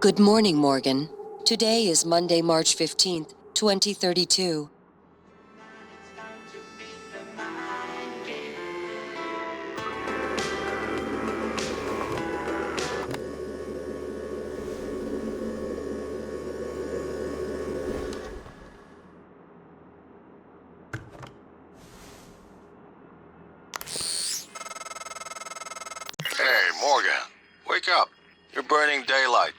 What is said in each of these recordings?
Good morning, Morgan. Today is Monday, March 15th, 2032. Hey, Morgan. Wake up. You're burning daylight.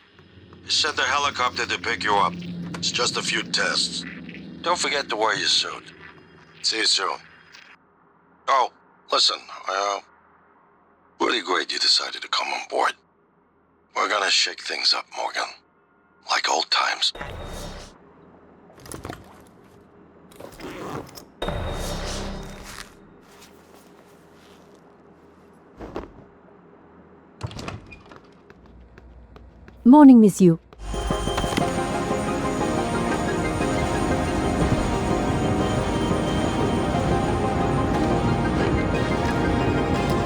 You sent a helicopter to pick you up. It's just a few tests. Don't forget to wear your suit. See you soon. Oh, listen, really great you decided to come on board. We're gonna shake things up, Morgan. Like old times. Morning, Miss Yu.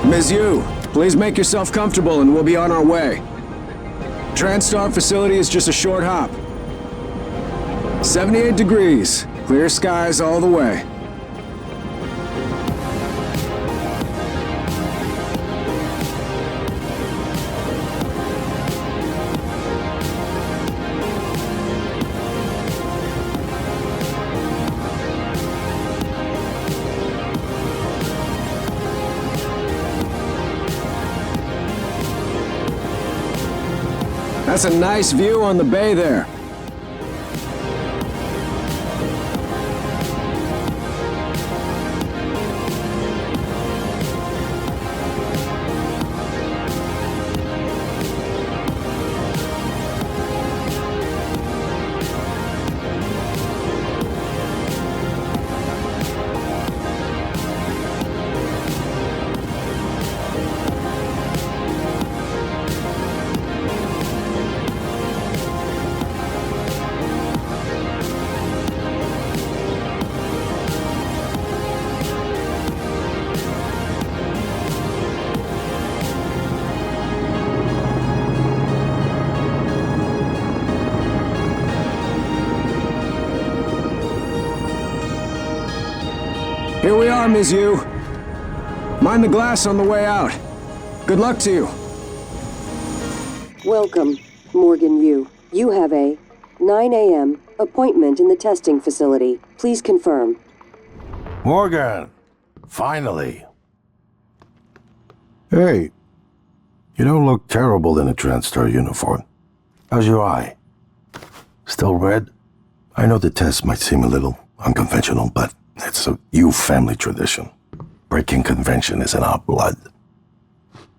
Ms. Yu, please make yourself comfortable and we'll be on our way. TranStar facility is just a short hop. 78 degrees, clear skies all the way. That's a nice view on the bay there. Here we are, Ms. Yu. Mind the glass on the way out. Good luck to you. Welcome, Morgan Yu. You have a 9 a.m. appointment in the testing facility. Please confirm. Morgan! Finally. Hey, you don't look terrible in a TranStar uniform. How's your eye? Still red? I know the test might seem a little unconventional, but it's a Yu family tradition. Breaking convention is in our blood.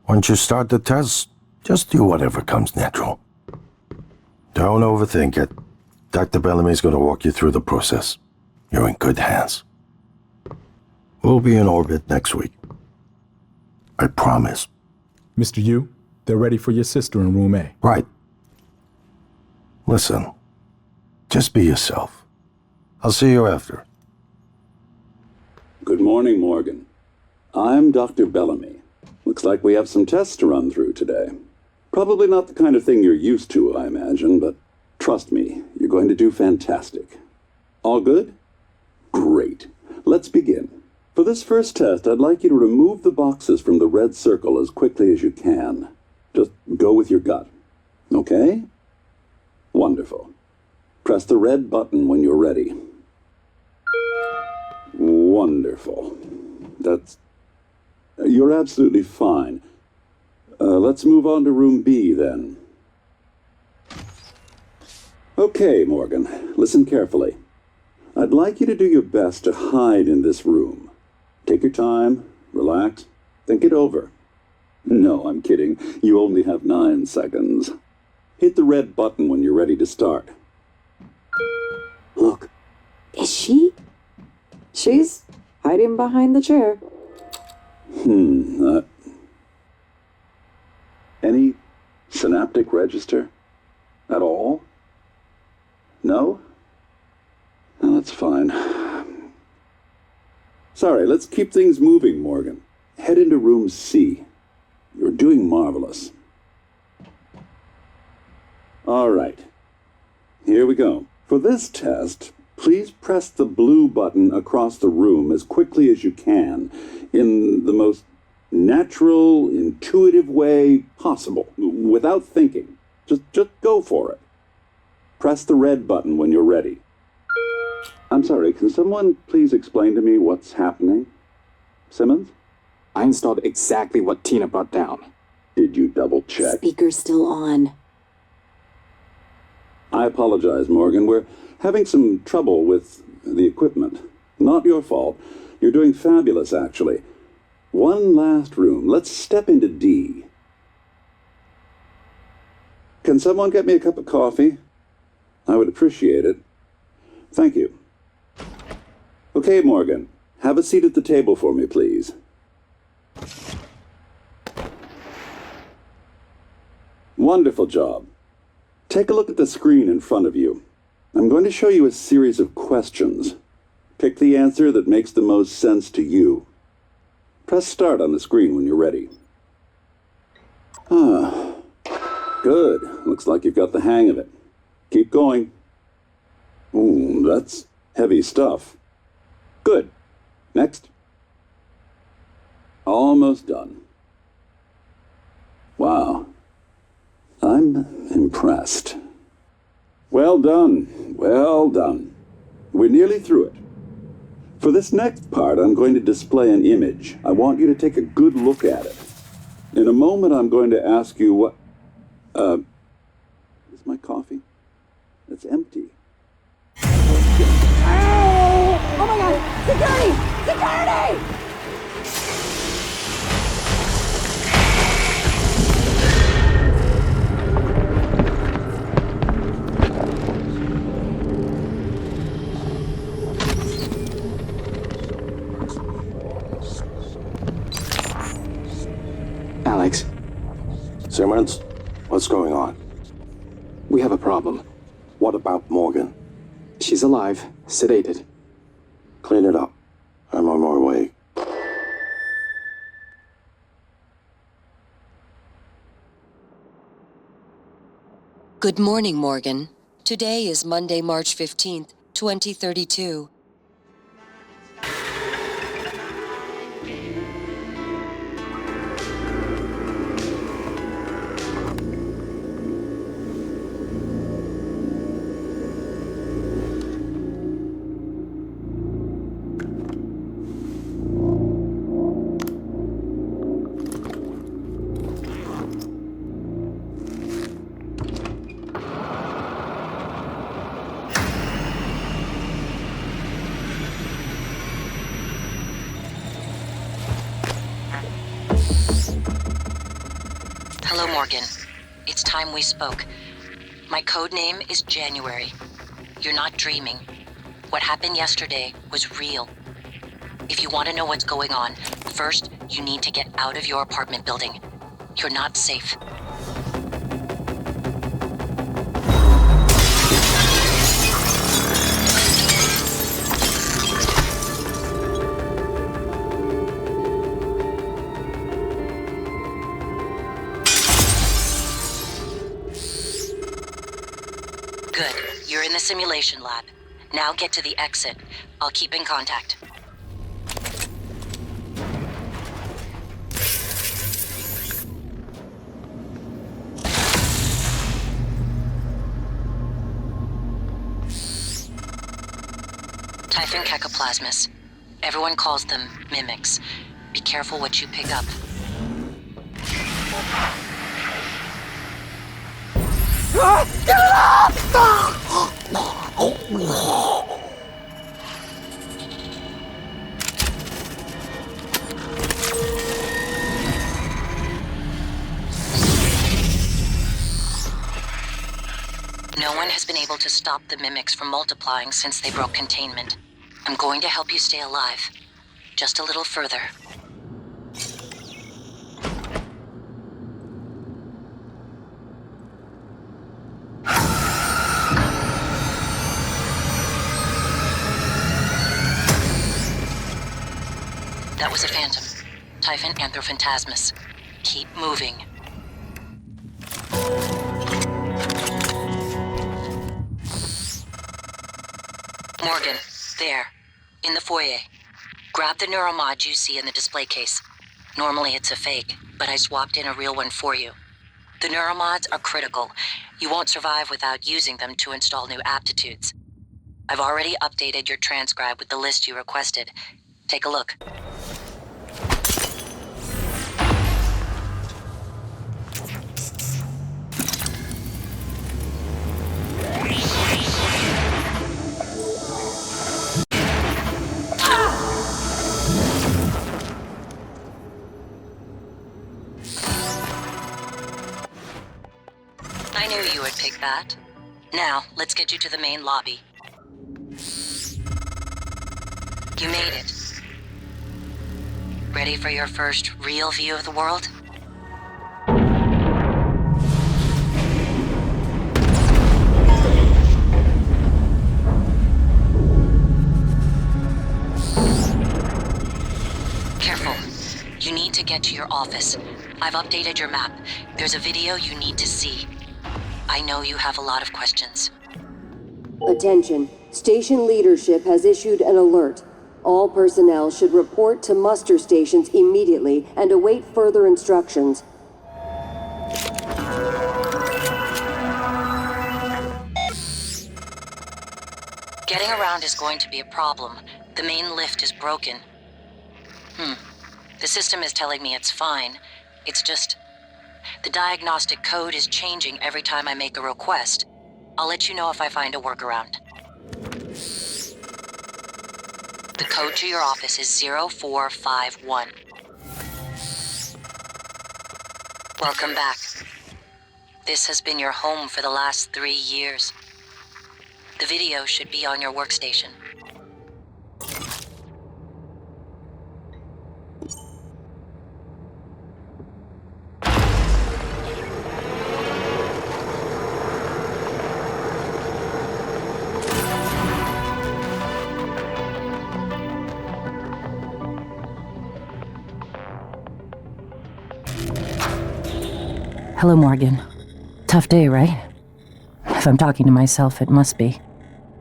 Once you start the test, just do whatever comes natural. Don't overthink it. Dr. Bellamy's gonna walk you through the process. You're in good hands. We'll be in orbit next week. I promise. Mr. Yu, they're ready for your sister in room A. Right. Listen, just be yourself. I'll see you after. Good morning, Morgan. I'm Dr. Bellamy. Looks like we have some tests to run through today. Probably not the kind of thing you're used to, I imagine, but trust me, you're going to do fantastic. All good? Great. Let's begin. For this first test, I'd like you to remove the boxes from the red circle as quickly as you can. Just go with your gut. Okay? Wonderful. Press the red button when you're ready. Wonderful. You're absolutely fine. Let's move on to room B, then. Okay, Morgan, listen carefully. I'd like you to do your best to hide in this room. Take your time, relax, think it over. No, I'm kidding. You only have 9 seconds. Hit the red button when you're ready to start. Look. Is she? She's hiding behind the chair. Any synaptic register? At all? No? No, that's fine. Sorry, let's keep things moving, Morgan. Head into room C. You're doing marvelous. All right. Here we go. For this test, please press the blue button across the room as quickly as you can in the most natural, intuitive way possible, without thinking. Just go for it. Press the red button when you're ready. I'm sorry, can someone please explain to me what's happening? Simmons? I installed exactly what Tina brought down. Did you double check? Speaker's still on. I apologize, Morgan. We're having some trouble with the equipment. Not your fault. You're doing fabulous, actually. One last room. Let's step into D. Can someone get me a cup of coffee? I would appreciate it. Thank you. Okay, Morgan. Have a seat at the table for me, please. Wonderful job. Take a look at the screen in front of you. I'm going to show you a series of questions. Pick the answer that makes the most sense to you. Press start on the screen when you're ready. Good. Looks like you've got the hang of it. Keep going. Ooh, that's heavy stuff. Good. Next. Almost done. Wow. I'm impressed. Well done. Well done. We're nearly through it. For this next part, I'm going to display an image. I want you to take a good look at it. In a moment, I'm going to ask you what... is my coffee? It's empty. Oh my god! Security! Security! Alex, Simmons, what's going on? we have a problem. What about Morgan? She's alive, sedated. Clean it up. I'm on my way. Good morning, Morgan. Today is Monday, March 15th, 2032. Hello, Morgan. It's time we spoke. My code name is January. You're not dreaming. What happened yesterday was real. If you want to know what's going on, first, you need to get out of your apartment building. You're not safe. Good. You're in the simulation lab. Now get to the exit. I'll keep in contact. Typhon Cacoplasmus. Everyone calls them mimics. Be careful what you pick up. No one has been able to stop the mimics from multiplying since they broke containment. I'm going to help you stay alive. Just a little further. That was a phantom. Typhon Anthrophantasmus. Keep moving. Morgan, there, in the foyer. Grab the neuromod you see in the display case. Normally it's a fake, but I swapped in a real one for you. The neuromods are critical. You won't survive without using them to install new aptitudes. I've already updated your transcribe with the list you requested. Take a look. I knew you would pick that. Now, let's get you to the main lobby. You made it. Ready for your first real view of the world? Careful. You need to get to your office. I've updated your map. There's a video you need to see. I know you have a lot of questions. Attention. Station leadership has issued an alert. All personnel should report to muster stations immediately and await further instructions. Getting around is going to be a problem. The main lift is broken. The system is telling me it's fine. It's just... the diagnostic code is changing every time I make a request. I'll let you know if I find a workaround. The code to your office is 0451. Welcome back. This has been your home for the last 3 years. The video should be on your workstation. Hello, Morgan. Tough day, right? If I'm talking to myself, it must be.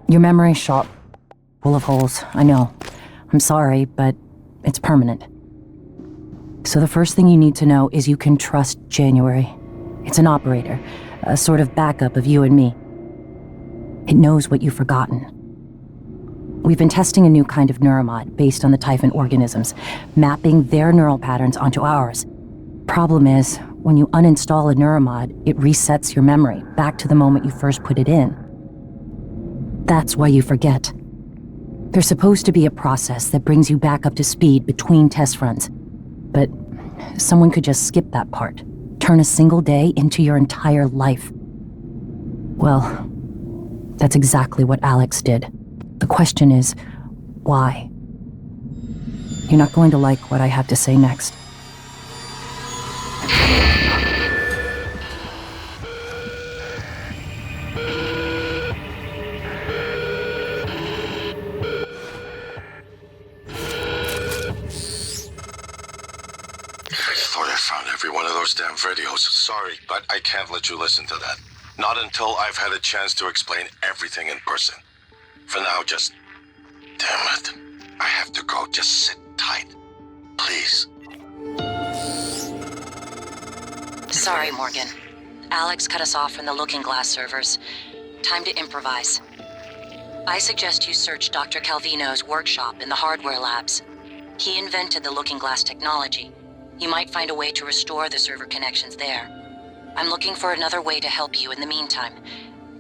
Your memory's shot. Full of holes, I know. I'm sorry, but it's permanent. So the first thing you need to know is you can trust January. It's an operator, a sort of backup of you and me. It knows what you've forgotten. We've been testing a new kind of neuromod based on the Typhon organisms, mapping their neural patterns onto ours. Problem is, when you uninstall a neuromod, it resets your memory back to the moment you first put it in. That's why you forget. There's supposed to be a process that brings you back up to speed between test runs. But someone could just skip that part, turn a single day into your entire life. Well, that's exactly what Alex did. The question is, why? You're not going to like what I have to say next. Damn videos. Sorry, but I can't let you listen to that. Not until I've had a chance to explain everything in person. For now, just... damn it. I have to go. Just sit tight. Please. Sorry, Morgan. Alex cut us off from the Looking Glass servers. Time to improvise. I suggest you search Dr. Calvino's workshop in the hardware labs. He invented the Looking Glass technology. You might find a way to restore the server connections there. I'm looking for another way to help you in the meantime.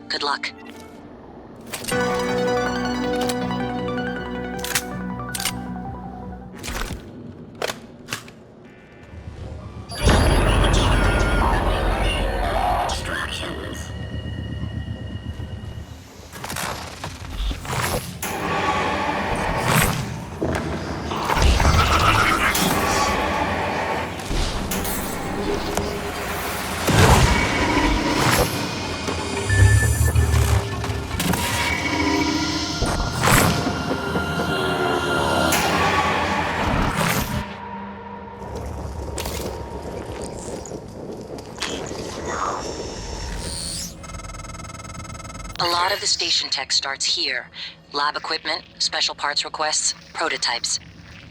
Good luck. A lot of the station tech starts here. Lab equipment, special parts requests, prototypes.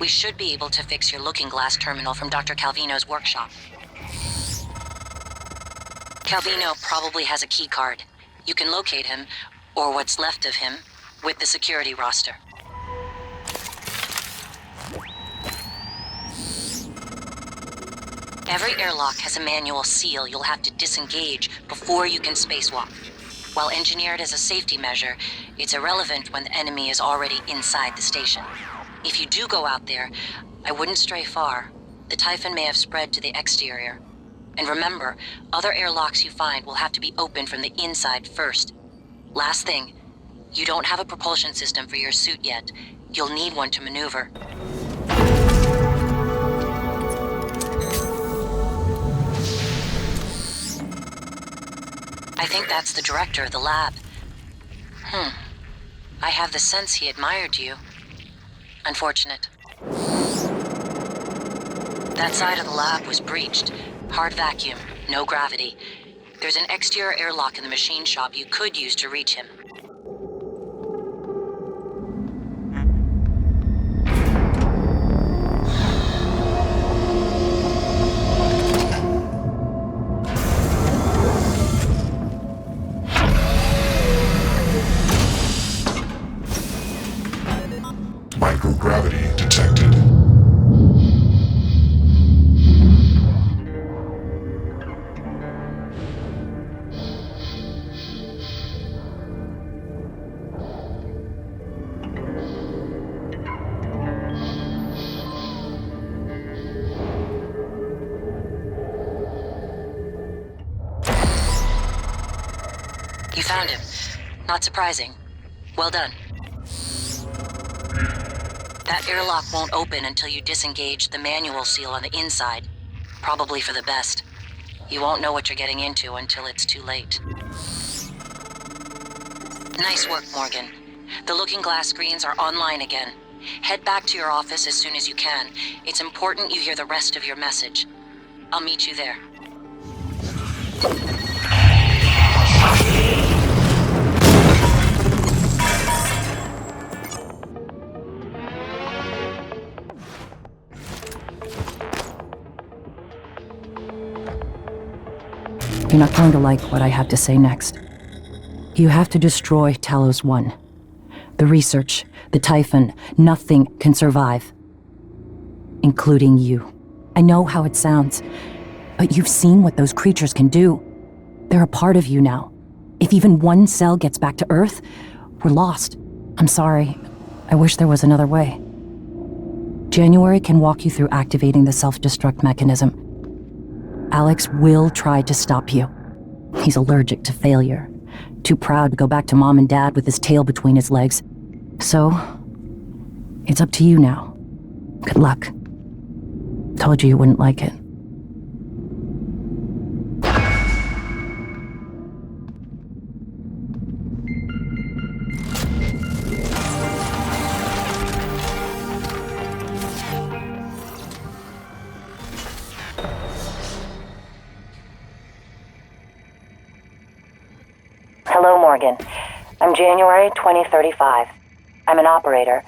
We should be able to fix your looking glass terminal from Dr. Calvino's workshop. Calvino probably has a key card. You can locate him, or what's left of him, with the security roster. Every airlock has a manual seal you'll have to disengage before you can spacewalk. While engineered as a safety measure, it's irrelevant when the enemy is already inside the station. If you do go out there, I wouldn't stray far. The Typhon may have spread to the exterior. And remember, other airlocks you find will have to be opened from the inside first. Last thing, you don't have a propulsion system for your suit yet. You'll need one to maneuver. I think that's the director of the lab. I have the sense he admired you. Unfortunate. That side of the lab was breached. Hard vacuum, no gravity. There's an exterior airlock in the machine shop you could use to reach him. Microgravity detected. You found him. Not surprising. Well done. That airlock won't open until you disengage the manual seal on the inside. Probably for the best. You won't know what you're getting into until it's too late. Nice work, Morgan. The looking glass screens are online again. Head back to your office as soon as you can. It's important you hear the rest of your message. I'll meet you there. You're not going to like what I have to say next. You have to destroy Talos 1. The research, the Typhon, nothing can survive. Including you. I know how it sounds, but you've seen what those creatures can do. They're a part of you now. If even one cell gets back to Earth, we're lost. I'm sorry. I wish there was another way. January can walk you through activating the self-destruct mechanism. Alex will try to stop you. He's allergic to failure. Too proud to go back to Mom and Dad with his tail between his legs. So, it's up to you now. Good luck. Told you wouldn't like it. Hello, Morgan. I'm January 2035. I'm an operator.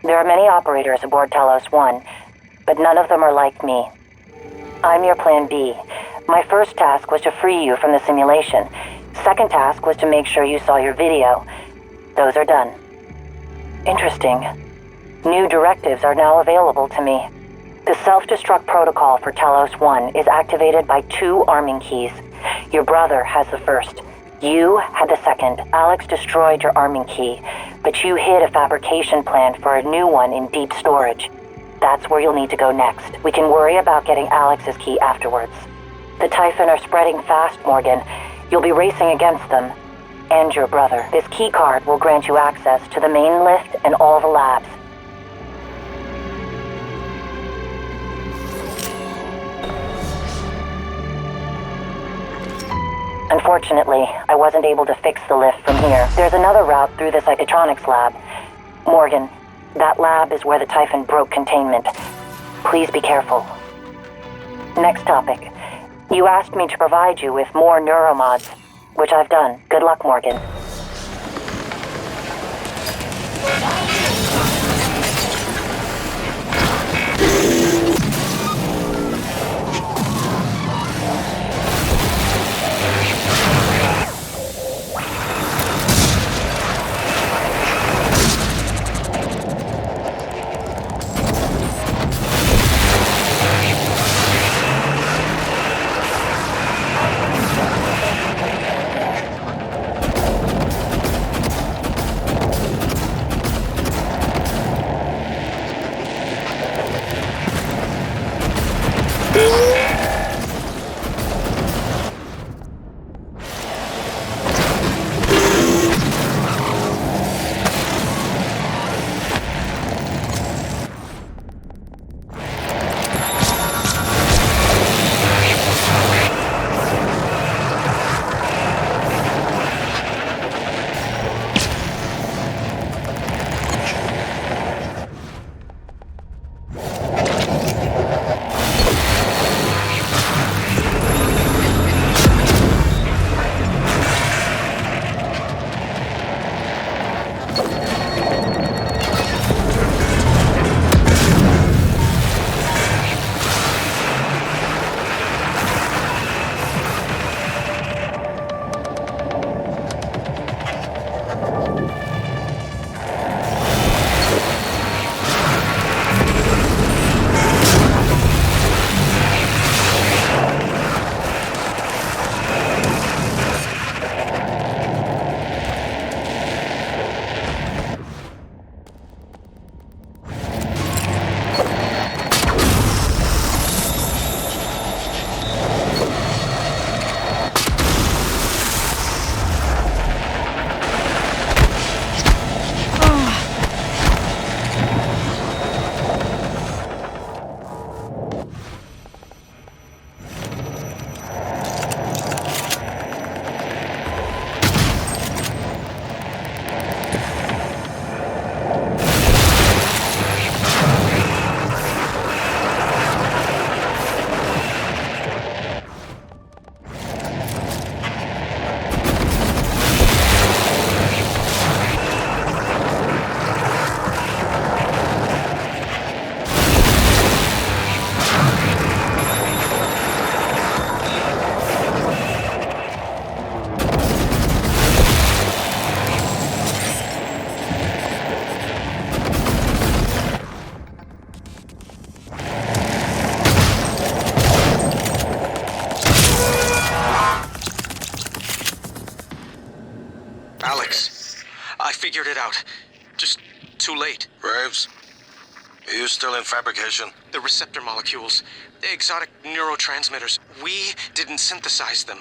There are many operators aboard Talos 1, but none of them are like me. I'm your plan B. My first task was to free you from the simulation. Second task was to make sure you saw your video. Those are done. Interesting. New directives are now available to me. The self-destruct protocol for Talos 1 is activated by 2 arming keys. Your brother has the first. You had the second. Alex destroyed your arming key, but you hid a fabrication plan for a new one in deep storage. That's where you'll need to go next. We can worry about getting Alex's key afterwards. The Typhon are spreading fast, Morgan. You'll be racing against them. And your brother. This key card will grant you access to the main lift and all the labs. Unfortunately, I wasn't able to fix the lift from here. There's another route through the psychotronics lab. Morgan, that lab is where the Typhon broke containment. Please be careful. Next topic. You asked me to provide you with more neuromods, which I've done. Good luck, Morgan. Alex, I figured it out. Just too late. Graves? Are you still in fabrication? The receptor molecules, the exotic neurotransmitters, we didn't synthesize them.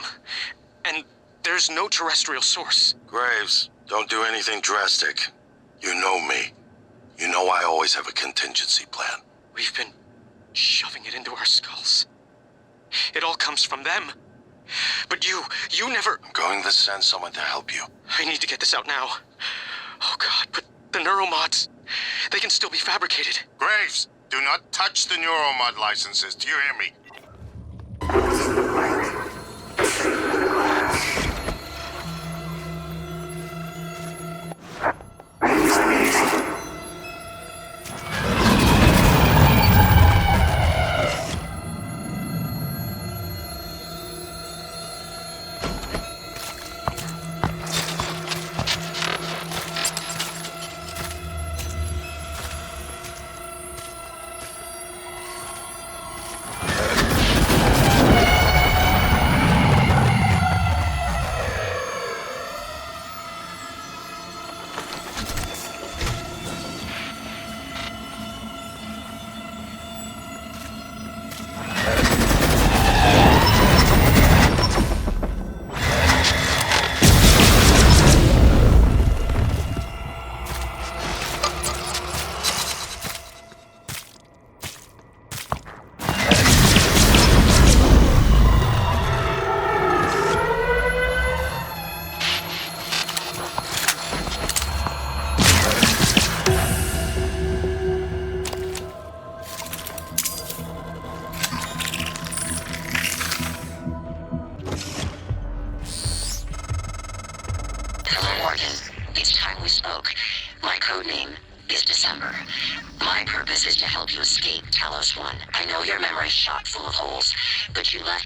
And there's no terrestrial source. Graves, don't do anything drastic. You know me. You know I always have a contingency plan. We've been shoving it into our skulls. It all comes from them. But you never... I'm going to send someone to help you. I need to get this out now. Oh God, but the neuromods, they can still be fabricated. Graves, do not touch the neuromod licenses. Do you hear me?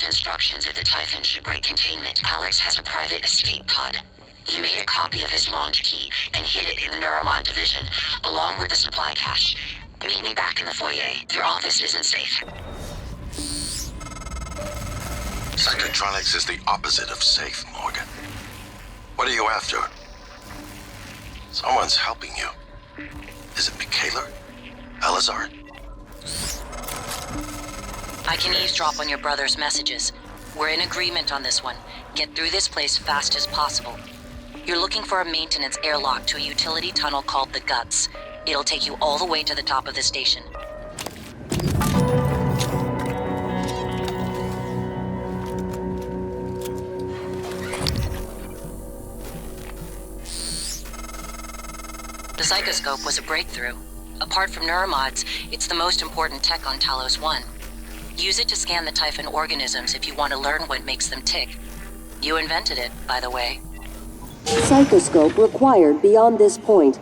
Instructions at the Typhon shipwreck containment. Alex has a private escape pod. You made a copy of his launch key and hid it in the Neuromod division, along with the supply cache. Meet me back in the foyer. Your office isn't safe. Psychotronics is the opposite of safe, Morgan. What are you after? Someone's helping you. Is it Michaela? Elazar? I can eavesdrop on your brother's messages. We're in agreement on this one. Get through this place fast as possible. You're looking for a maintenance airlock to a utility tunnel called the Guts. It'll take you all the way to the top of the station. The Psychoscope was a breakthrough. Apart from neuromods, it's the most important tech on Talos 1. Use it to scan the Typhon organisms if you want to learn what makes them tick. You invented it, by the way. Psychoscope required beyond this point.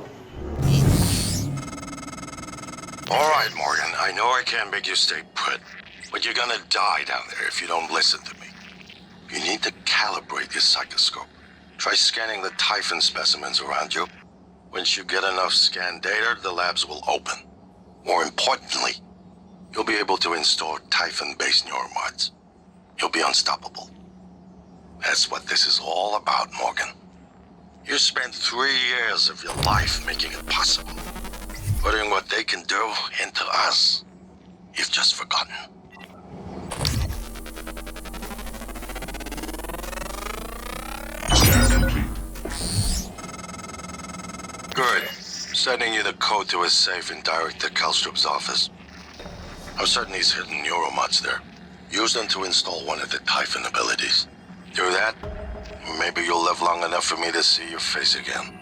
All right, Morgan, I know I can't make you stay put, but you're gonna die down there if you don't listen to me. You need to calibrate your psychoscope. Try scanning the Typhon specimens around you. Once you get enough scan data, the labs will open. More importantly, you'll be able to install Typhon-based neuromods. You'll be unstoppable. That's what this is all about, Morgan. You spent 3 years of your life making it possible. Putting what they can do into us. You've just forgotten. Scan complete. Good. Sending you the code to his safe in Director Kallstrup's office. I'm certain he's hidden neuromods there. Use them to install one of the Typhon abilities. Do that, maybe you'll live long enough for me to see your face again.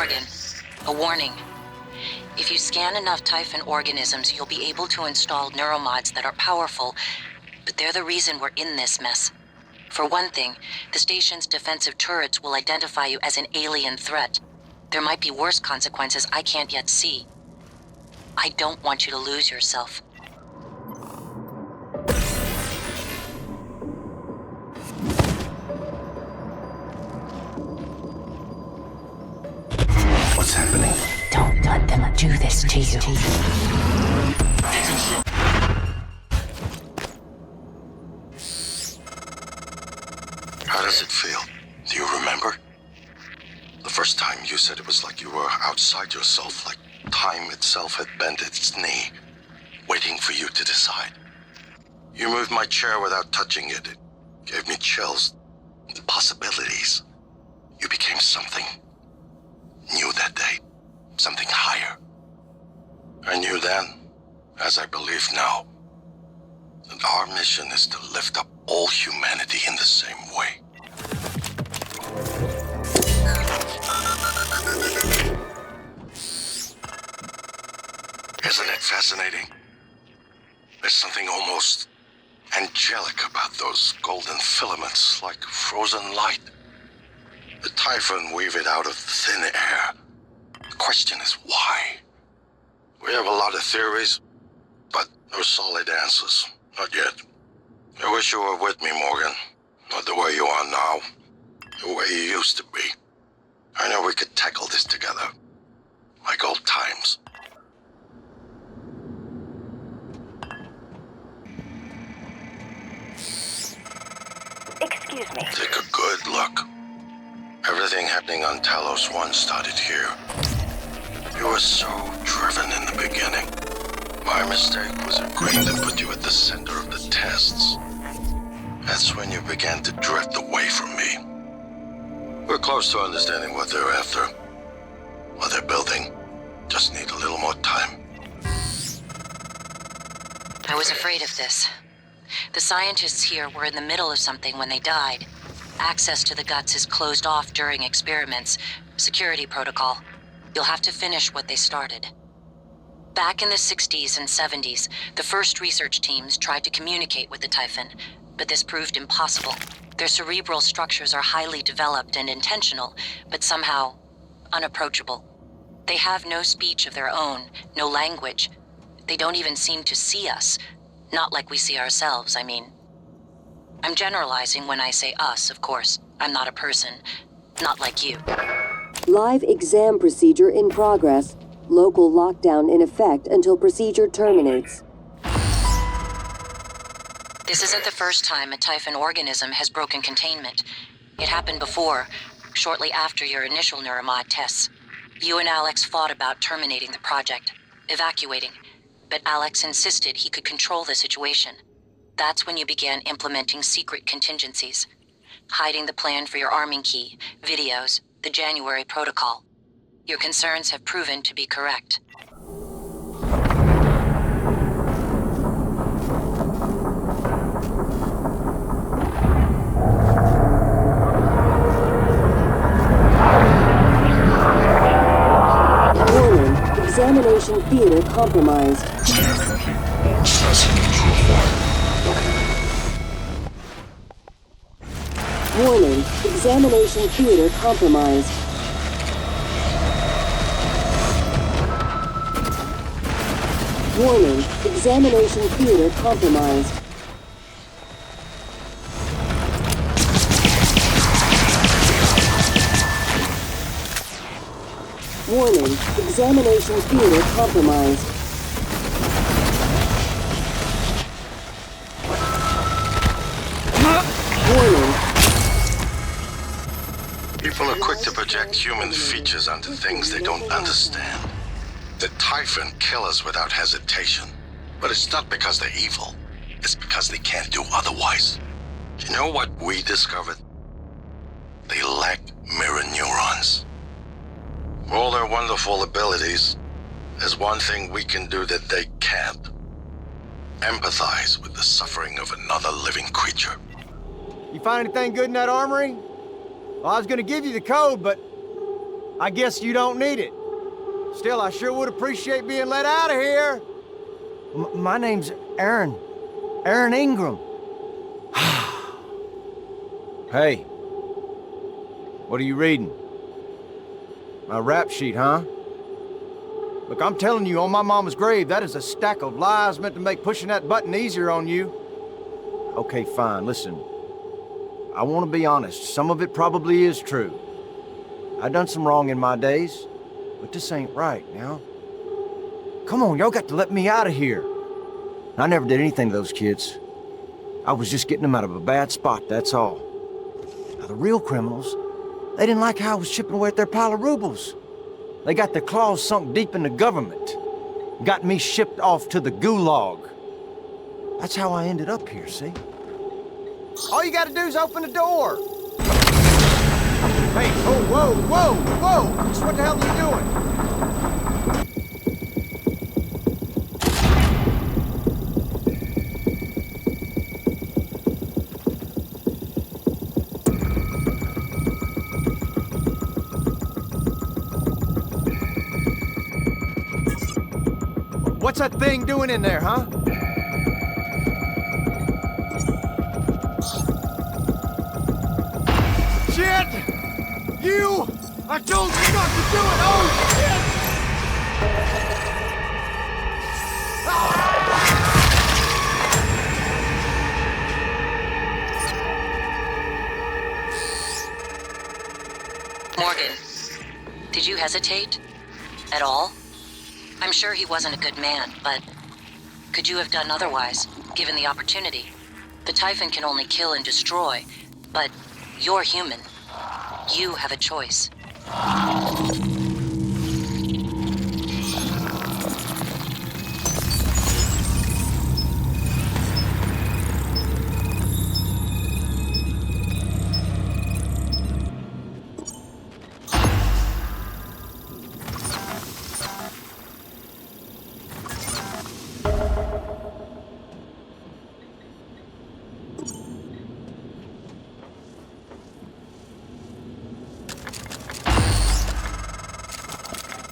Morgan, a warning. If you scan enough Typhon organisms, you'll be able to install neuromods that are powerful, but they're the reason we're in this mess. For one thing, the station's defensive turrets will identify you as an alien threat. There might be worse consequences I can't yet see. I don't want you to lose yourself. What's happening? Don't let them do this to you. How does it feel? Do you remember? The first time you said it was like you were outside yourself, like time itself had bent its knee, waiting for you to decide. You moved my chair without touching it. It gave me chills. The possibilities. You became something new that day. Something higher. I knew then, as I believe now, that our mission is to lift up all humanity in the same way. Isn't it fascinating? There's something almost angelic about those golden filaments, like frozen light. The Typhon weave it out of thin air. The question is why? We have a lot of theories, but no solid answers. Not yet. I wish you were with me, Morgan. Not the way you are now. The way you used to be. I know we could tackle this together. Like old times. Excuse me. Take a good look. Everything happening on Talos 1 started here. You were so driven in the beginning. My mistake was agreeing to put you at the center of the tests. That's when you began to drift away from me. We're close to understanding what they're after. What they're building. Just need a little more time. I was afraid of this. The scientists here were in the middle of something when they died. Access to the guts is closed off during experiments. Security protocol. You'll have to finish what they started. Back in the 60s and 70s, the first research teams tried to communicate with the Typhon, but this proved impossible. Their cerebral structures are highly developed and intentional, but somehow unapproachable. They have no speech of their own, no language. They don't even seem to see us. Not like we see ourselves, I mean. I'm generalizing when I say us, of course. I'm not a person. Not like you. Live exam procedure in progress. Local lockdown in effect until procedure terminates. This isn't the first time a Typhon organism has broken containment. It happened before, shortly after your initial neuromod tests. You and Alex fought about terminating the project, evacuating, but Alex insisted he could control the situation. That's when you began implementing secret contingencies, hiding the plan for your arming key, videos, the January protocol. Your concerns have proven to be correct. Warning, examination theater compromised. Scan complete. Specimen control. Warning, examination theater compromised. Warning, examination theater compromised. Warning, examination theater compromised. Warning. People are quick to project human features onto things they don't understand. The Typhon kill us without hesitation. But it's not because they're evil. It's because they can't do otherwise. You know what we discovered? They lack mirror neurons. For all their wonderful abilities, there's one thing we can do that they can't. Empathize with the suffering of another living creature. You find anything good in that armory? Well, I was gonna give you the code, but I guess you don't need it. Still, I sure would appreciate being let out of here. My name's Aaron. Aaron Ingram. Hey. What are you reading? My rap sheet, huh? Look, I'm telling you, on my mama's grave, that is a stack of lies meant to make pushing that button easier on you. Okay, fine, listen. I want to be honest. Some of it probably is true. I done some wrong in my days, but this ain't right now. Come on, y'all got to let me out of here. I never did anything to those kids. I was just getting them out of a bad spot, that's all. Now, the real criminals, they didn't like how I was chipping away at their pile of rubles. They got their claws sunk deep in the government. Got me shipped off to the gulag. That's how I ended up here, see? All you gotta do is open the door. Hey, oh, whoa, whoa, whoa! Just what the hell are you doing? What's that thing doing in there, huh? Shit! You! I told you not to do it! Oh, shit! Morgan, did you hesitate? At all? I'm sure he wasn't a good man, but could you have done otherwise, given the opportunity? The Typhon can only kill and destroy, but you're human. You have a choice.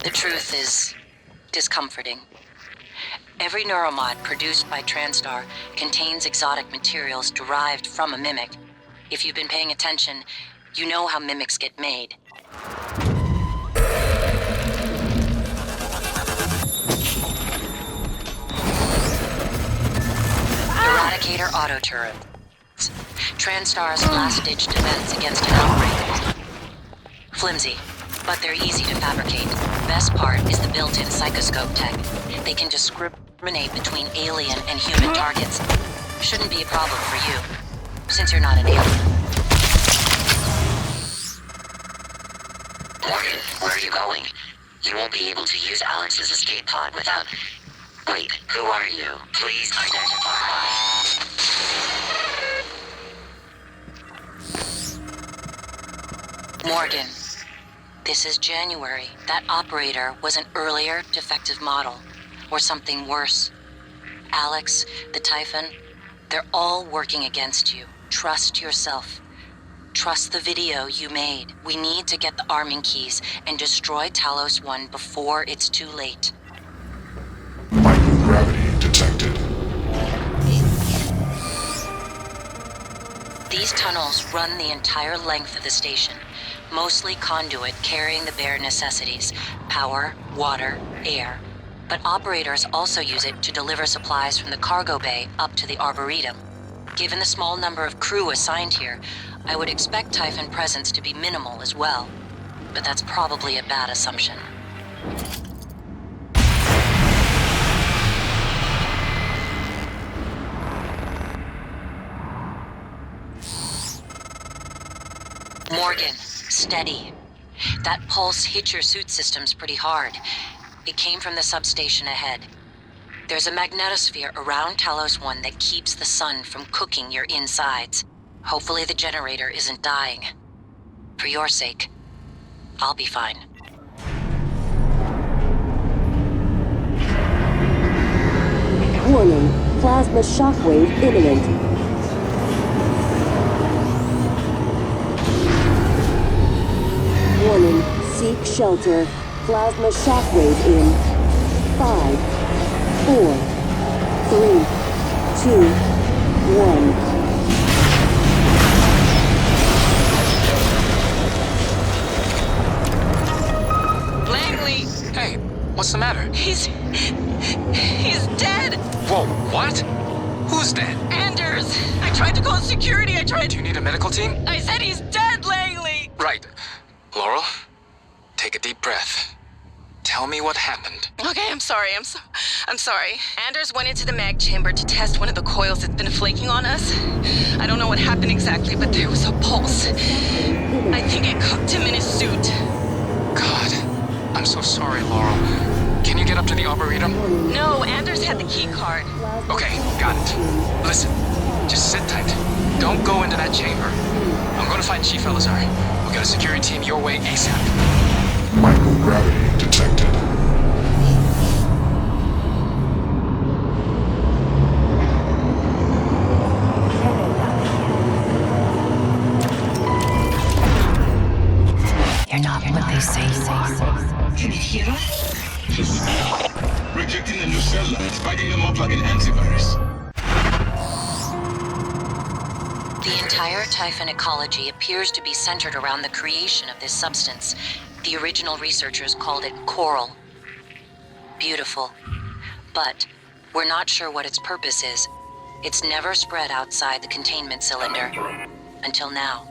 The truth is discomforting. Every neuromod produced by TranStar contains exotic materials derived from a mimic. If you've been paying attention, you know how mimics get made. Eradicator auto turret. TranStar's last-ditch defense against an outbreak. Flimsy, but they're easy to fabricate. Best part is the built-in psychoscope tech. They can discriminate between alien and human targets. Shouldn't be a problem for you, since you're not an alien. Morgan, where are you going? You won't be able to use Alex's escape pod without... Wait, who are you? Please identify. Morgan. This is January. That operator was an earlier defective model, or something worse. Alex, the Typhon, they're all working against you. Trust yourself. Trust the video you made. We need to get the arming keys and destroy Talos 1 before it's too late. Microgravity detected. These tunnels run the entire length of the station. Mostly conduit carrying the bare necessities, power, water, air. But operators also use it to deliver supplies from the cargo bay up to the Arboretum. Given the small number of crew assigned here, I would expect Typhon presence to be minimal as well. But that's probably a bad assumption. Morgan. Steady. That pulse hit your suit systems pretty hard. It came from the substation ahead. There's a magnetosphere around Talos 1 that keeps the sun from cooking your insides. Hopefully the generator isn't dying. For your sake, I'll be fine. Warning, plasma shockwave imminent. Warning, seek Shelter. Plasma shockwave in 5, 4, 3, 2, 1. Hey, what's the matter? He's dead! Whoa, what? Who's dead? Anders! I tried to call security, Do you need a medical team? I said he's dead, Langley! Right. Laurel, take a deep breath. Tell me what happened. Okay, I'm sorry, I'm sorry. Anders went into the mag chamber to test one of the coils that's been flaking on us. I don't know what happened exactly, but there was a pulse. I think it cooked him in his suit. God, I'm so sorry, Laurel. Can you get up to the Arboretum? No, Anders had the key card. Okay, got it. Listen, just sit tight. Don't go into that chamber. I'm gonna find Chief Elazar. We'll get a security team your way ASAP. Microgravity detected. You're not what they say you are. Can you hear us? Rejecting the new cell lines, biting them up like an antivirus. The entire Typhon ecology appears to be centered around the creation of this substance. The original researchers called it coral. Beautiful. But we're not sure what its purpose is. It's never spread outside the containment cylinder. Until now.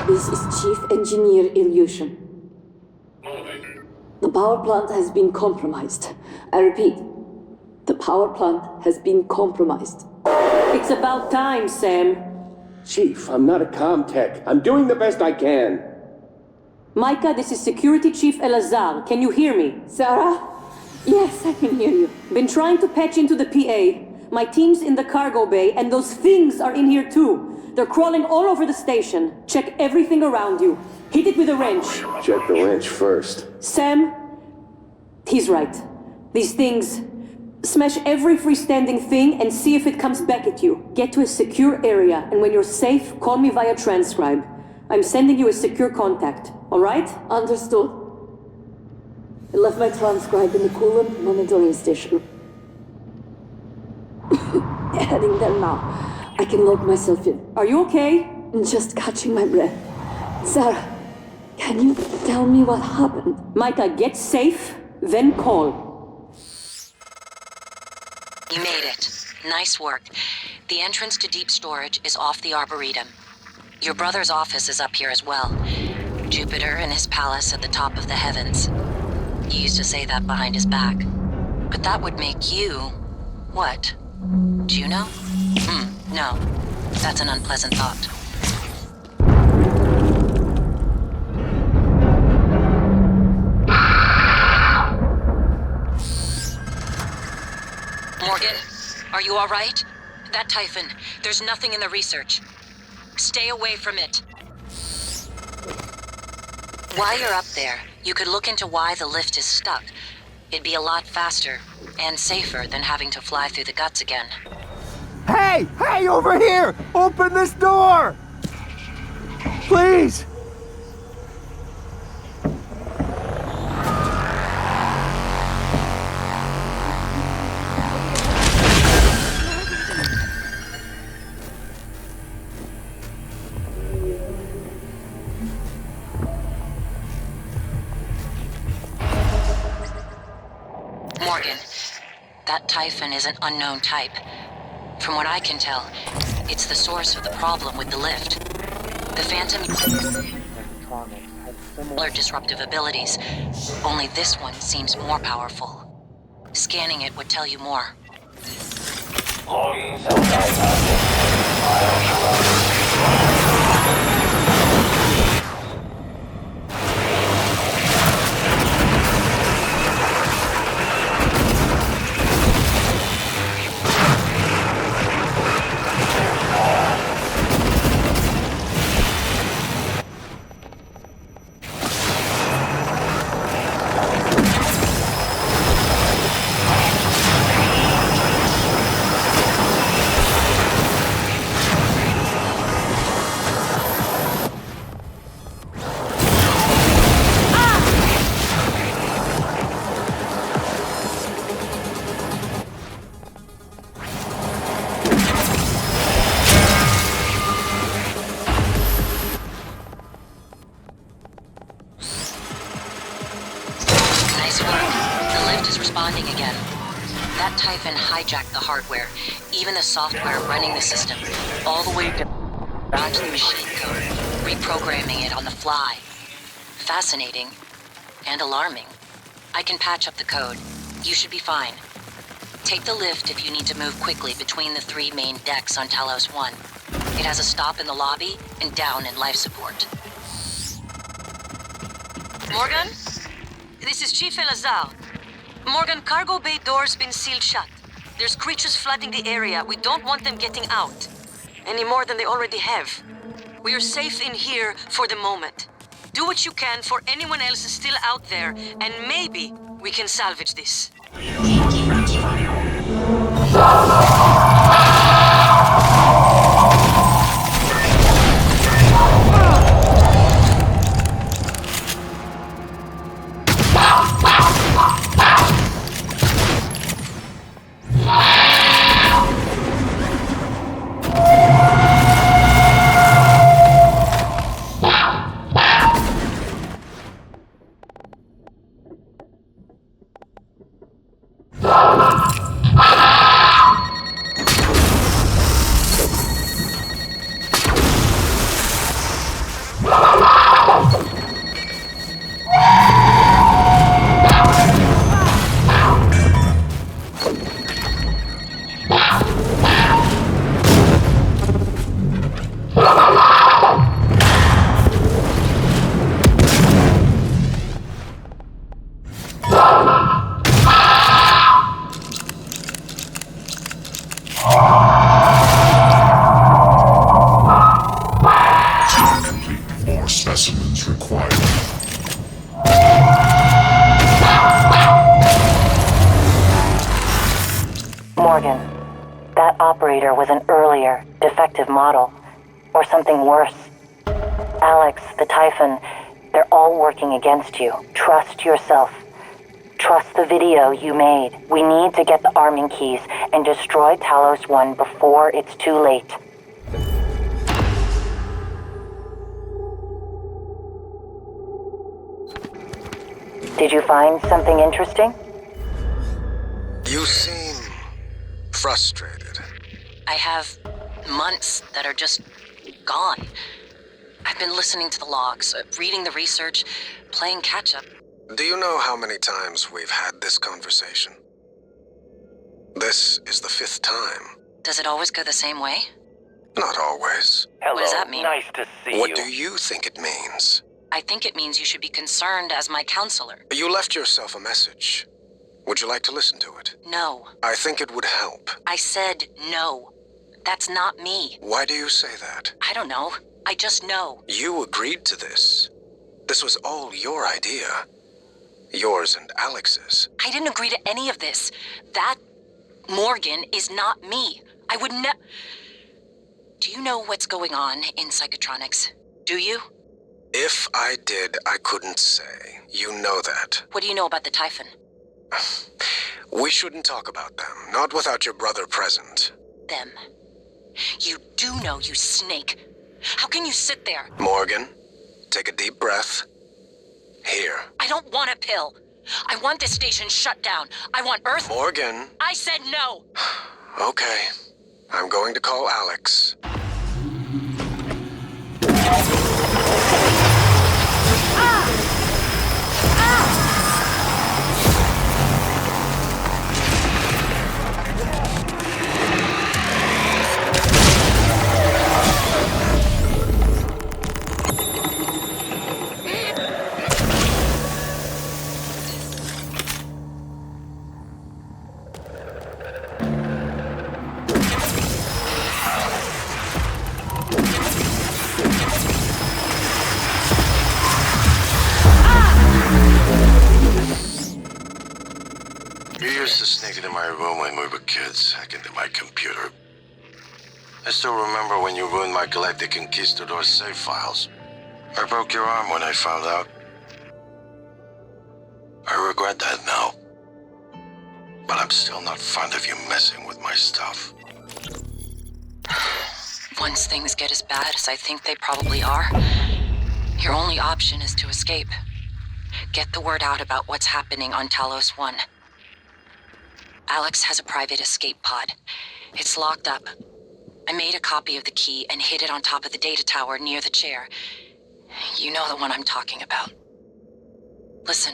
This is Chief Engineer Ilyushin. The power plant has been compromised. I repeat, the power plant has been compromised. It's about time, Sam. Chief, I'm not a comm-tech. I'm doing the best I can. Micah, this is Security Chief Elazar. Can you hear me? Sarah? Yes, I can hear you. Been trying to patch into the PA. My team's in the cargo bay, and those things are in here too. They're crawling all over the station. Check everything around you. Hit it with a wrench. Check the wrench first. Sam, he's right. These things... Smash every freestanding thing and see if it comes back at you. Get to a secure area, and when you're safe, call me via transcribe. I'm sending you a secure contact, alright? Understood. I left my transcribe in the coolant monitoring station. Heading there now. I can log myself in. Are you okay? I'm just catching my breath. Sarah, can you tell me what happened? Micah, get safe, then call. You made it. Nice work. The entrance to deep storage is off the Arboretum. Your brother's office is up here as well. Jupiter and his palace at the top of the heavens. He used to say that behind his back. But that would make you... what? Juno? No. That's an unpleasant thought. Morgan, are you all right? That Typhon, there's nothing in the research. Stay away from it. While you're up there, you could look into why the lift is stuck. It'd be a lot faster and safer than having to fly through the guts again. Hey! Hey, over here! Open this door! Please! Morgan, that Typhon is an unknown type. From what I can tell, it's the source of the problem with the lift. The Phantom similar disruptive abilities, only this one seems more powerful. Scanning it would tell you more. Again. That Typhon hijacked the hardware, even the software running the system, all the way down to the machine code, reprogramming it on the fly. Fascinating and alarming. I can patch up the code. You should be fine. Take the lift if you need to move quickly between the 3 main decks on Talos 1. It has a stop in the lobby and down in life support. Morgan? This is Chief Elazar. Morgan, cargo bay door's been sealed shut. There's creatures flooding the area. We don't want them getting out. Any more than they already have. We are safe in here for the moment. Do what you can for anyone else still out there, and maybe we can salvage this. Morgan, that operator was an earlier, defective model. Or something worse. Alex, the Typhon, they're all working against you. Trust yourself. Trust the video you made. We need to get the arming keys and destroy Talos 1 before it's too late. Did you find something interesting? You seem frustrated. I have months that are just gone. I've been listening to the logs, reading the research, playing catch-up. Do you know how many times we've had this conversation? This is the 5th time. Does it always go the same way? Not always. What does that mean? Nice to see What you. do you think it means? I think it means you should be concerned as my counselor. You left yourself a message. Would you like to listen to it? No. I think it would help. I said no. That's not me. Why do you say that? I don't know. I just know. You agreed to this. This was all your idea. Yours and Alex's. I didn't agree to any of this. That Morgan is not me. I would never... Do you know what's going on in Psychotronics? Do you? If I did, I couldn't say. You know that. What do you know about the Typhon? We shouldn't talk about them, not without your brother present. Them. You do know, you snake. How can you sit there? Morgan, take a deep breath. Here. I don't want a pill. I want this station shut down. I want Earth... Morgan. I said no! Okay. I'm going to call Alex. You used to sneak into my room when we were kids, hack into my computer. I still remember when you ruined my Galactic Conquistador save files. I broke your arm when I found out. I regret that now. But I'm still not fond of you messing with my stuff. Once things get as bad as I think they probably are, your only option is to escape. Get the word out about what's happening on Talos 1. Alex has a private escape pod. It's locked up. I made a copy of the key and hid it on top of the data tower near the chair. You know the one I'm talking about. Listen,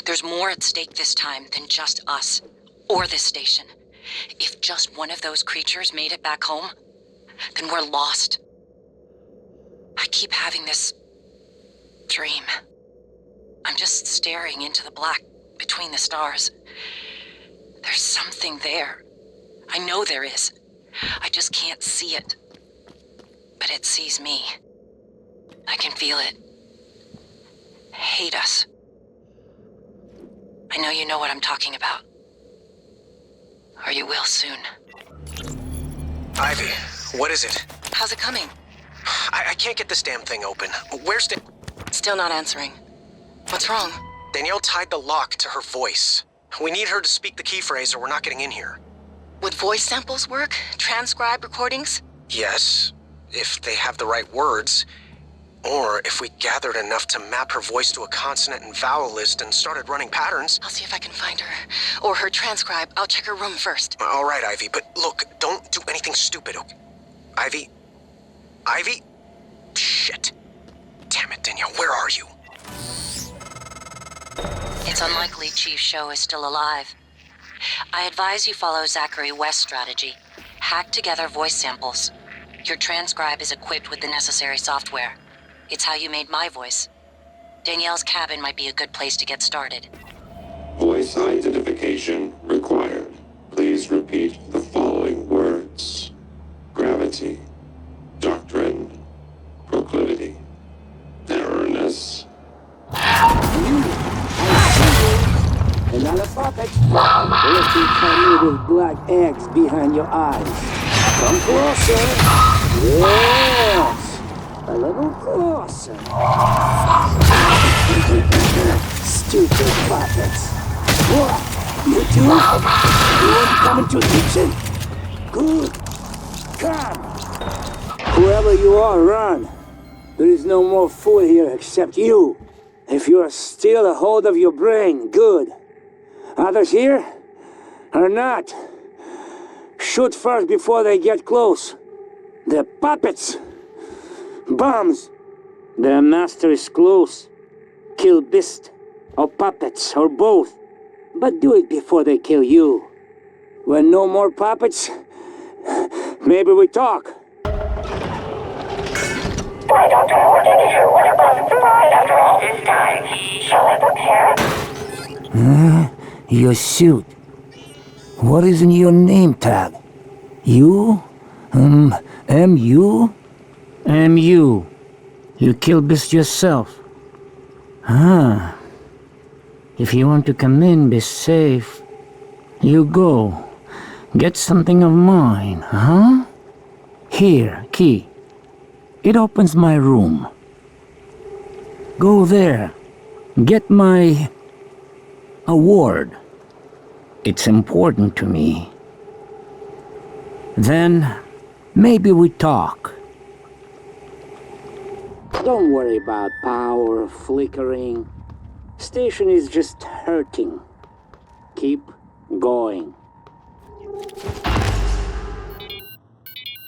there's more at stake this time than just us, or this station. If just one of those creatures made it back home, then we're lost. I keep having this dream. I'm just staring into the black between the stars. There's something there. I know there is. I just can't see it. But it sees me. I can feel it. Hate us. I know you know what I'm talking about. Or you will soon. Ivy, what is it? How's it coming? I can't get this damn thing open. Where's Still not answering. What's wrong? Danielle tied the lock to her voice. We need her to speak the key phrase or we're not getting in here. Would voice samples work? Transcribe recordings? Yes, if they have the right words. Or if we gathered enough to map her voice to a consonant and vowel list and started running patterns. I'll see if I can find her. Or her transcribe. I'll check her room first. All right, Ivy, but look, don't do anything stupid, okay? Ivy? Ivy? Shit. Damn it, Danielle, where are you? It's unlikely Chief Show is still alive. I advise you follow Zachary West's strategy. Hack together voice samples. Your transcribe is equipped with the necessary software. It's how you made my voice. Danielle's cabin might be a good place to get started. Voice identification required. Please repeat the following words. Gravity. Doctrine. Proclivity. Narrowness. And not a puppet. Let's see tiny with black eggs behind your eyes. Come closer. Yes. A little closer. Stupid puppets. What? You two? You want to come into the kitchen? Good. Come. Whoever you are, run. There is no more food here except you. If you are still a hold of your brain, good. Others here? Or not? Shoot first before they get close. They're puppets. Bombs. Their master is close. Kill beast, or puppets, or both. But do it before they kill you. When no more puppets, maybe we talk. I don't know what it is or what a pleasant surprise after all this time. Shall I prepare? Your suit. What is in your name tag? You? M.U.? M.U. You killed this yourself. Ah. If you want to come in, be safe. You go. Get something of mine, huh? Here, key. It opens my room. Go there. Get my award. It's important to me. Then, maybe we talk. Don't worry about power flickering. Station is just hurting. Keep going.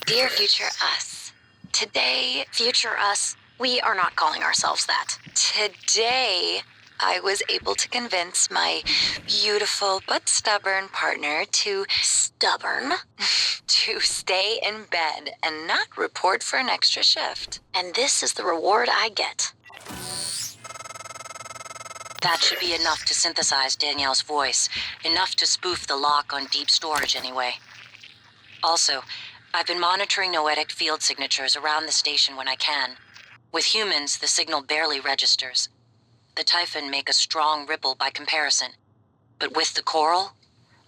Dear future us, today, future us, we are not calling ourselves that. Today, I was able to convince my beautiful but stubborn partner to stay in bed and not report for an extra shift. And this is the reward I get. That should be enough to synthesize Danielle's voice, enough to spoof the lock on deep storage anyway. Also, I've been monitoring noetic field signatures around the station when I can. With humans, the signal barely registers. The Typhon make a strong ripple by comparison. But with the coral,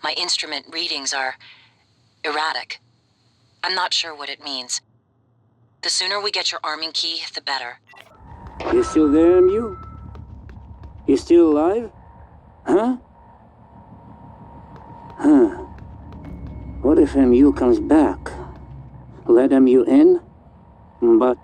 my instrument readings are erratic. I'm not sure what it means. The sooner we get your arming key, the better. You still there, M.U.? You still alive? Huh? What if M.U. comes back? Let M.U. in? But...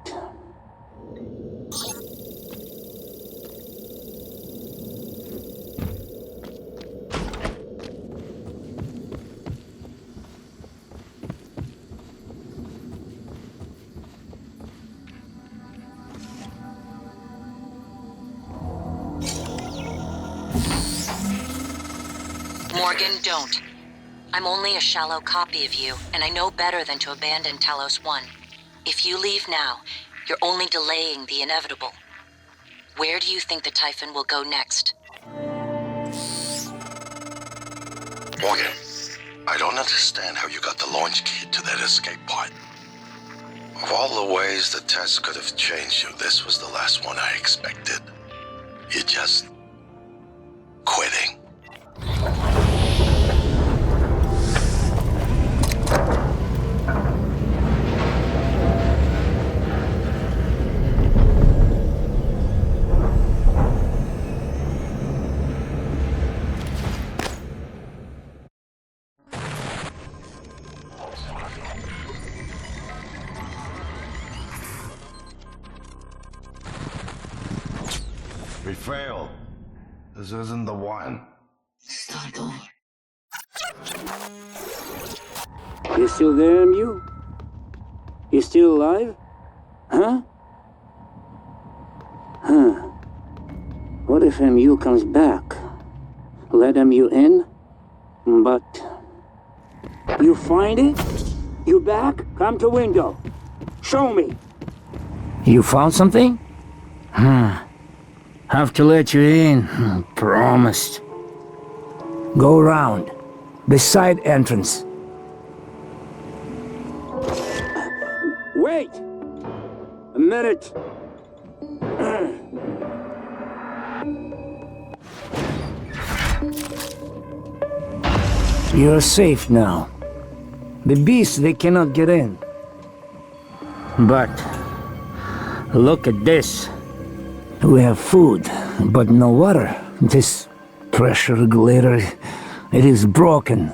Morgan, don't. I'm only a shallow copy of you, and I know better than to abandon Talos 1. If you leave now, you're only delaying the inevitable. Where do you think the Typhon will go next? Morgan, I don't understand how you got the launch key to that escape pod. Of all the ways the test could have changed you, this was the last one I expected. You're just... quitting. We failed. This isn't the one. Start over. You still there, M.U.? You still alive? Huh? What if M.U. comes back? Let M.U. in? But... You find it? You back? Come to window. Show me. You found something? Have to let you in. Promised. Go around. The side entrance. Wait! A minute. You're safe now. The beasts, they cannot get in. But... look at this. We have food, but no water. This pressure regulator, it is broken.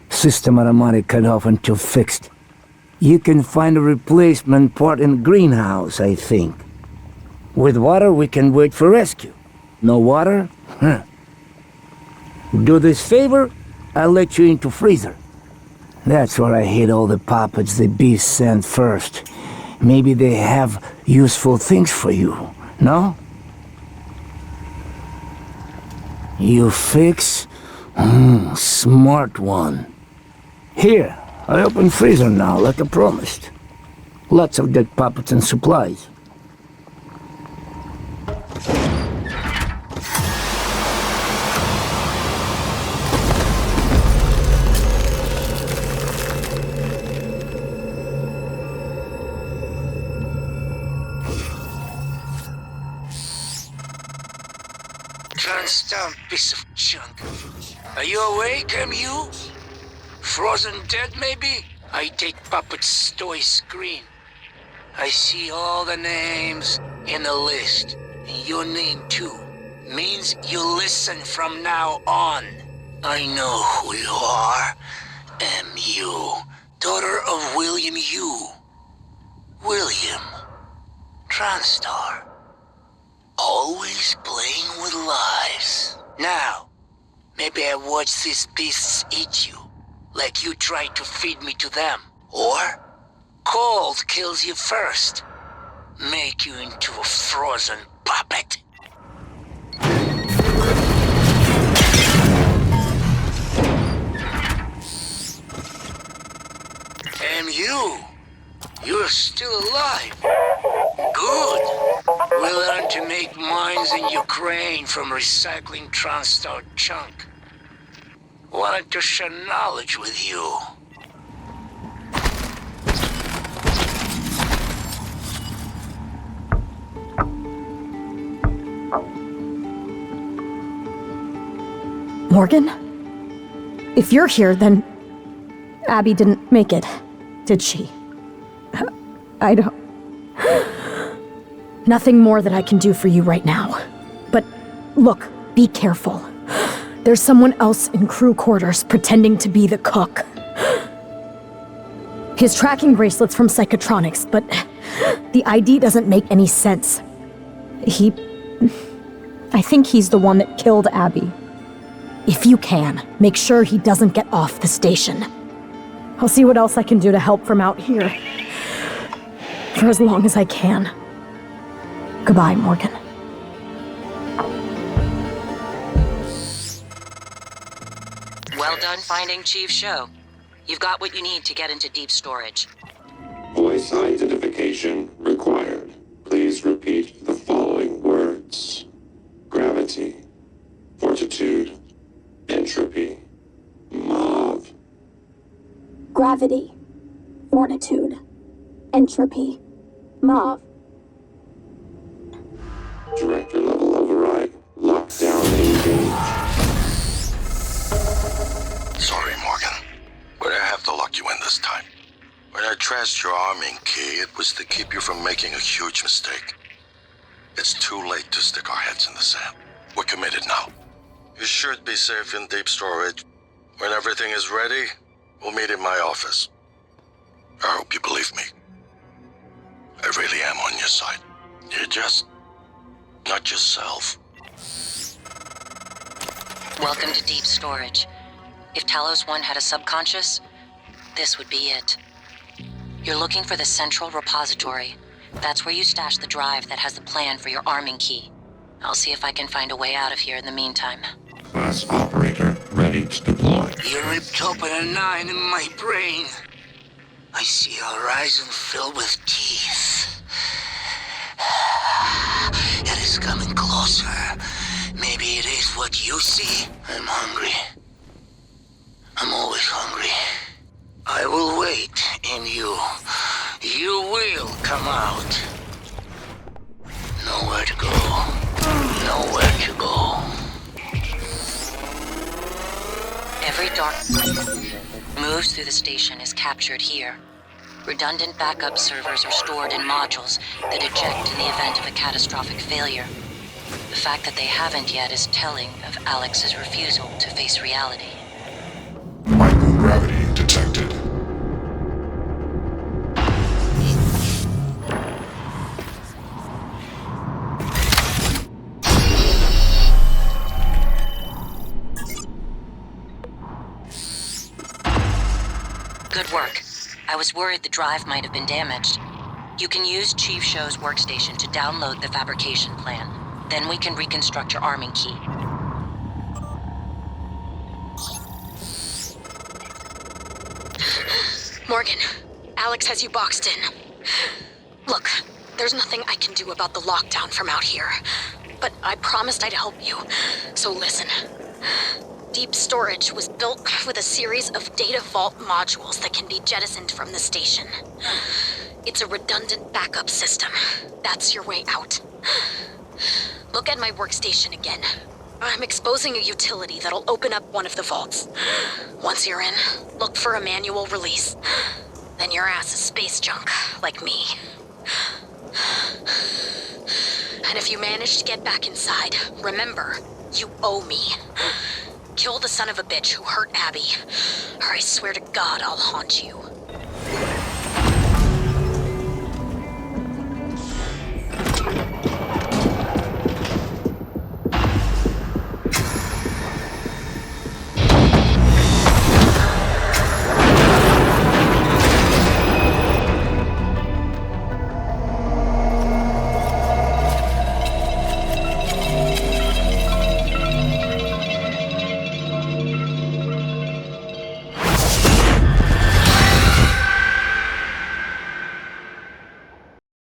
System automatic cut off until fixed. You can find a replacement part in the greenhouse, I think. With water, we can wait for rescue. No water? Do this favor, I'll let you into freezer. That's where I hid all the puppets the beasts sent first. Maybe they have useful things for you, no? You fix? Smart one. Here, I open freezer now, like I promised. Lots of dead puppets and supplies. TranStar, piece of junk. Are you awake, MU? Frozen dead, maybe? I take Puppet's toy screen. I see all the names in the list. And your name, too. Means you listen from now on. I know who you are. MU. Daughter of William Yu. William. TranStar. Always playing with lives. Now, maybe I watch these beasts eat you, like you tried to feed me to them. Or, cold kills you first. Make you into a frozen puppet. MU, you're still alive. Good. We learned to make mines in Ukraine from recycling TranStar junk. Wanted to share knowledge with you. Morgan? If you're here, then Abby didn't make it, did she? I don't... Nothing more that I can do for you right now. But look, be careful. There's someone else in crew quarters pretending to be the cook. His tracking bracelet's from Psychotronics, but the ID doesn't make any sense. I think he's the one that killed Abby. If you can, make sure he doesn't get off the station. I'll see what else I can do to help from out here. For as long as I can. Goodbye, Morgan. Well done finding Chief Show. You've got what you need to get into deep storage. Voice identification required. Please repeat the following words. Gravity. Fortitude. Entropy. Mauve. Gravity. Fortitude. Entropy. Mauve. Director level override. Lockdown engaged. Sorry, Morgan, but I have to lock you in this time. When I trashed your arming key, it was to keep you from making a huge mistake. It's too late to stick our heads in the sand. We're committed now. You should be safe in deep storage. When everything is ready, we'll meet in my office. I hope you believe me. I really am on your side. You're just not yourself. Welcome to deep storage. If Talos 1 had a subconscious, this would be it. You're looking for the central repository. That's where you stash the drive that has the plan for your arming key. I'll see if I can find a way out of here in the meantime. Class operator ready to deploy. You ripped open a 9 in my brain. I see a horizon filled with teeth. It is coming closer. Maybe it is what you see. I'm hungry. I'm always hungry. I will wait in you. You will come out. Nowhere to go. Nowhere to go. Every dark moves through the station is captured here. Redundant backup servers are stored in modules that eject in the event of a catastrophic failure. The fact that they haven't yet is telling of Alex's refusal to face reality. Microgravity detected. Good work. I was worried the drive might have been damaged. You can use Chief Show's workstation to download the fabrication plan. Then we can reconstruct your arming key. Morgan, Alex has you boxed in. Look, there's nothing I can do about the lockdown from out here. But I promised I'd help you. So listen. Deep storage was built with a series of data vault modules that can be jettisoned from the station. It's a redundant backup system. That's your way out. Look at my workstation again. I'm exposing a utility that'll open up one of the vaults. Once you're in, look for a manual release. Then your ass is space junk, like me. And if you manage to get back inside, remember, you owe me. Kill the son of a bitch who hurt Abby, or I swear to God I'll haunt you.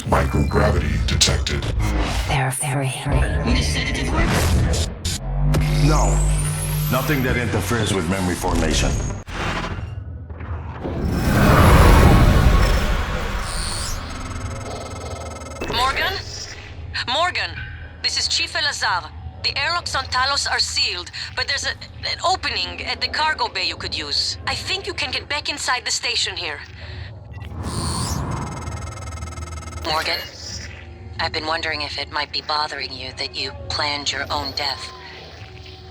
Microgravity detected. They're free. No. Nothing that interferes with memory formation. Morgan? Morgan, this is Chief Elazar. The airlocks on Talos are sealed, but there's an opening at the cargo bay you could use. I think you can get back inside the station here. Morgan, I've been wondering if it might be bothering you that you planned your own death.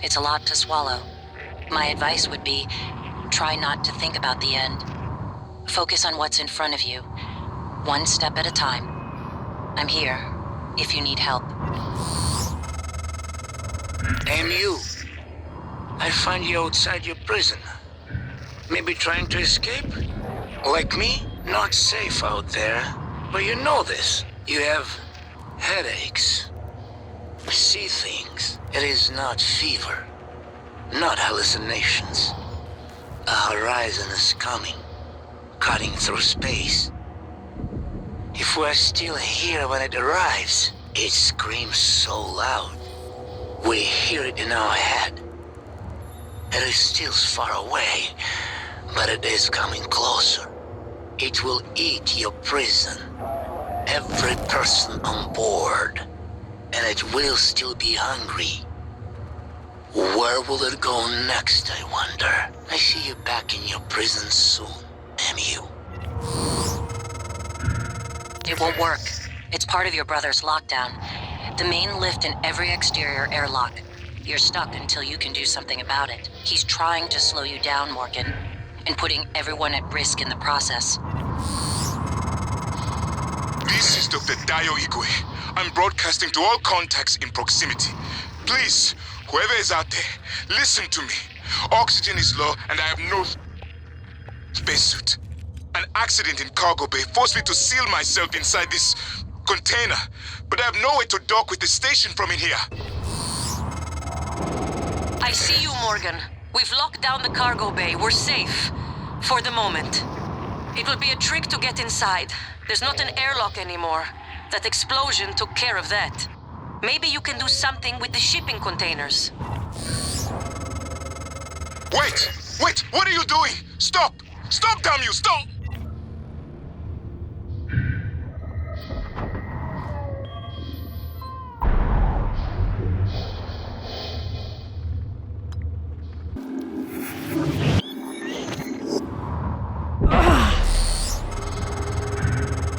It's a lot to swallow. My advice would be, try not to think about the end. Focus on what's in front of you, one step at a time. I'm here, if you need help. MU, I find you outside your prison. Maybe trying to escape? Like me? Not safe out there. But you know this. You have headaches. See things. It is not fever. Not hallucinations. A horizon is coming. Cutting through space. If we're still here when it arrives, it screams so loud. We hear it in our head. It is still far away, but it is coming closer. It will eat your prison. Every person on board. And it will still be hungry. Where will it go next, I wonder? I see you back in your prison soon, MU. It won't work. It's part of your brother's lockdown. The main lift and every exterior airlock. You're stuck until you can do something about it. He's trying to slow you down, Morgan, and putting everyone at risk in the process. This is Dr. Dayo Igwe. I'm broadcasting to all contacts in proximity. Please, whoever is out there, listen to me. Oxygen is low and I have no spacesuit. An accident in cargo bay forced me to seal myself inside this container, but I have nowhere to dock with the station from in here. I see you, Morgan. We've locked down the cargo bay. We're safe. For the moment. It will be a trick to get inside. There's not an airlock anymore. That explosion took care of that. Maybe you can do something with the shipping containers. Wait! Wait! What are you doing? Stop! Stop, damn you! Stop!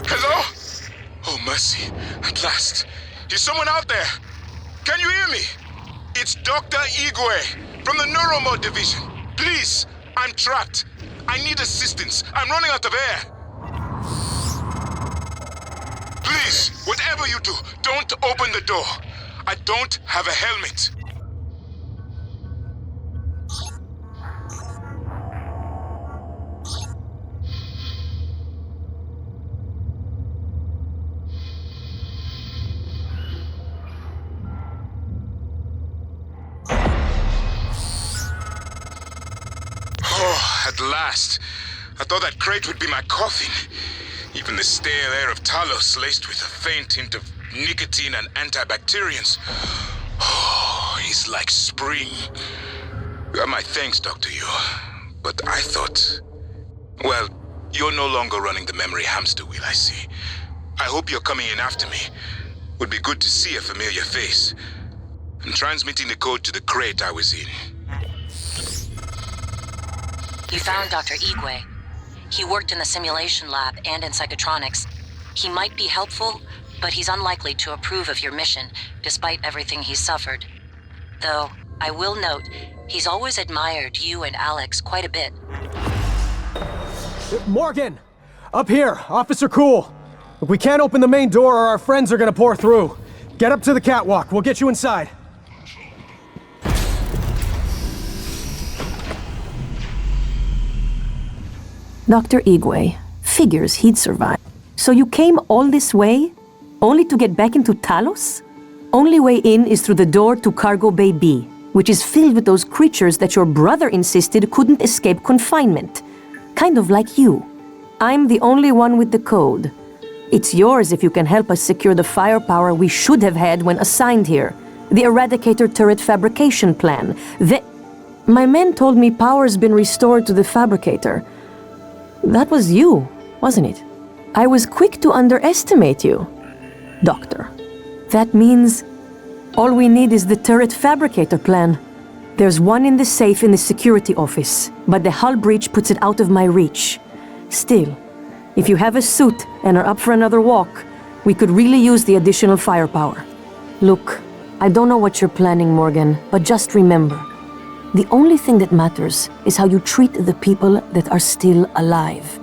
Hello? Oh, mercy. At last. Is someone out there? Can you hear me? It's Dr. Igwe from the Neuromod Division. Please, I'm trapped. I need assistance. I'm running out of air. Please, whatever you do, don't open the door. I don't have a helmet. Oh, at last. I thought that crate would be my coffin. Even the stale air of Talos, laced with a faint hint of nicotine and antibacterians. Oh, it's like spring. My thanks, Dr. Yu. But I thought... Well, you're no longer running the memory hamster wheel, I see. I hope you're coming in after me. Would be good to see a familiar face. I'm transmitting the code to the crate I was in. You found Dr. Igwe. He worked in the simulation lab and in psychotronics. He might be helpful, but he's unlikely to approve of your mission, despite everything he's suffered. Though, I will note, he's always admired you and Alex quite a bit. Morgan! Up here! Officer Cool! Look, we can't open the main door or our friends are gonna pour through. Get up to the catwalk. We'll get you inside. Dr. Igwe, figures he'd survive. So you came all this way, only to get back into Talos? Only way in is through the door to Cargo Bay B, which is filled with those creatures that your brother insisted couldn't escape confinement. Kind of like you. I'm the only one with the code. It's yours if you can help us secure the firepower we should have had when assigned here. The Eradicator turret fabrication plan. My men told me power's been restored to the fabricator. That was you, wasn't it? I was quick to underestimate you, Doctor. That means all we need is the turret fabricator plan. There's one in the safe in the security office, but the hull breach puts it out of my reach. Still, if you have a suit and are up for another walk, we could really use the additional firepower. Look, I don't know what you're planning, Morgan, but just remember, the only thing that matters is how you treat the people that are still alive.